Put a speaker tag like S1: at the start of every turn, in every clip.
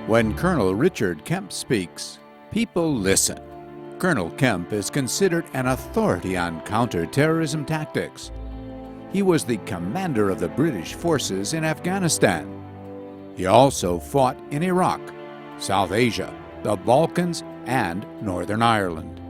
S1: When Colonel Richard Kemp speaks, people listen. Colonel Kemp is considered an authority on counter-terrorism tactics. He was the commander of the British forces in Afghanistan. He also fought in Iraq, South Asia, the Balkans, and Northern Ireland.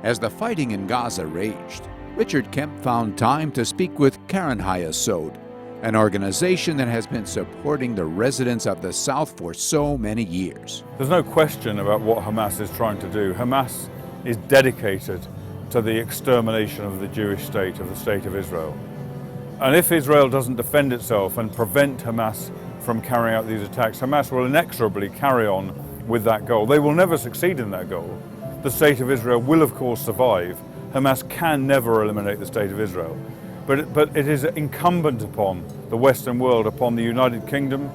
S1: As the fighting in Gaza raged, Richard Kemp found time to speak with Keren Hayesod, an organization that has been supporting the residents of the South for so many years.
S2: There's no question about what Hamas is trying to do. Hamas is dedicated to the extermination of the Jewish state, of the state of Israel. And if Israel doesn't defend itself and prevent Hamas from carrying out these attacks, Hamas will inexorably carry on with that goal. They will never succeed in that goal. The state of Israel will, of course, survive. Hamas can never eliminate the state of Israel. But it is incumbent upon the Western world, upon the United Kingdom,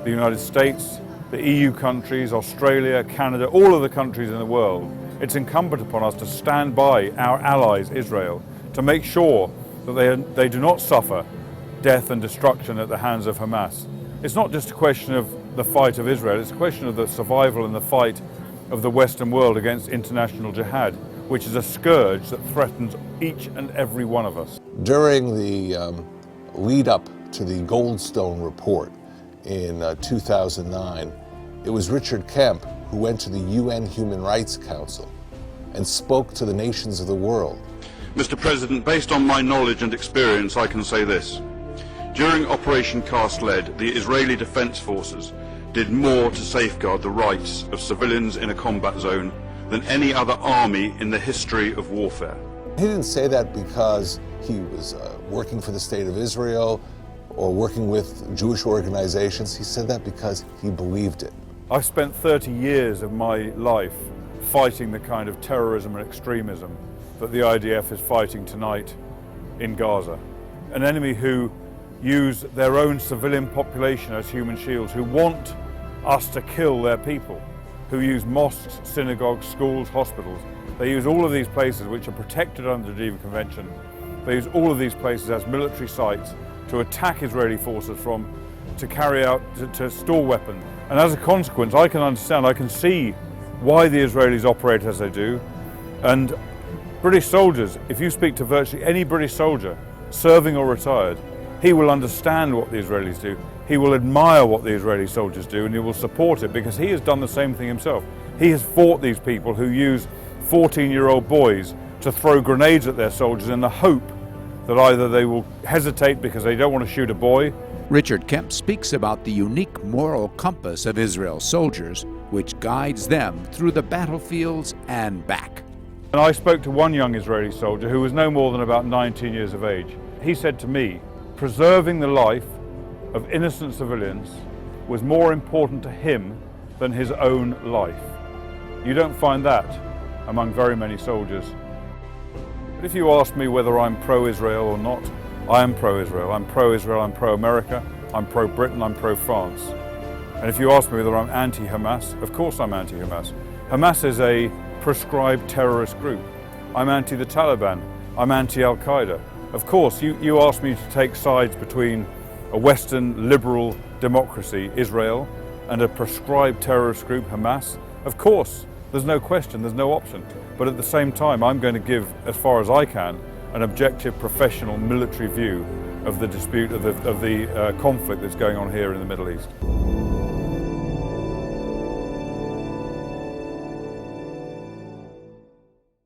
S2: the United States, the EU countries, Australia, Canada, all of the countries in the world. It's incumbent upon us to stand by our allies, Israel, to make sure that they do not suffer death and destruction at the hands of Hamas. It's not just a question of the fight of Israel, it's a question of the survival and the fight of the Western world against international jihad, which is a scourge that threatens each and every one of us.
S3: During the lead up to the Goldstone report in 2009, it was Richard Kemp who went to the UN Human Rights Council and spoke to the nations of the world.
S4: Mr. President, based on my knowledge and experience, I can say this. During Operation Cast Lead, the Israeli Defense Forces did more to safeguard the rights of civilians in a combat zone than any other army in the history of warfare.
S3: He didn't say that because he was working for the state of Israel or working with Jewish organizations. He said that because he believed it.
S2: I spent 30 years of my life fighting the kind of terrorism and extremism that the IDF is fighting tonight in Gaza. An enemy who use their own civilian population as human shields, who want us to kill their people, who use mosques, synagogues, schools, hospitals. They use all of these places which are protected under the Geneva Convention. They use all of these places as military sites to attack Israeli forces from, to carry out, to store weapons. And as a consequence, I can understand, I can see why the Israelis operate as they do. And British soldiers, if you speak to virtually any British soldier, serving or retired, he will understand what the Israelis do. He will admire what the Israeli soldiers do, and he will support it because he has done the same thing himself. He has fought these people who use 14-year-old boys to throw grenades at their soldiers in the hope that either they will hesitate because they don't want to shoot a boy.
S1: Richard Kemp speaks about the unique moral compass of Israel's soldiers, which guides them through the battlefields and back.
S2: And I spoke to one young Israeli soldier who was no more than about 19 years of age. He said to me, preserving the life of innocent civilians was more important to him than his own life. You don't find that among very many soldiers. But if you ask me whether I'm pro-Israel or not, I am pro-Israel. I'm pro-Israel, I'm pro-America, I'm pro-Britain, I'm pro-France. And if you ask me whether I'm anti-Hamas, of course I'm anti-Hamas. Hamas is a prescribed terrorist group. I'm anti the Taliban, I'm anti-Al-Qaeda. Of course, you asked me to take sides between a Western liberal democracy, Israel, and a prescribed terrorist group, Hamas. Of course, there's no question, there's no option. But at the same time, I'm going to give, as far as I can, an objective, professional, military view of the dispute, of the conflict that's going on here in the Middle East.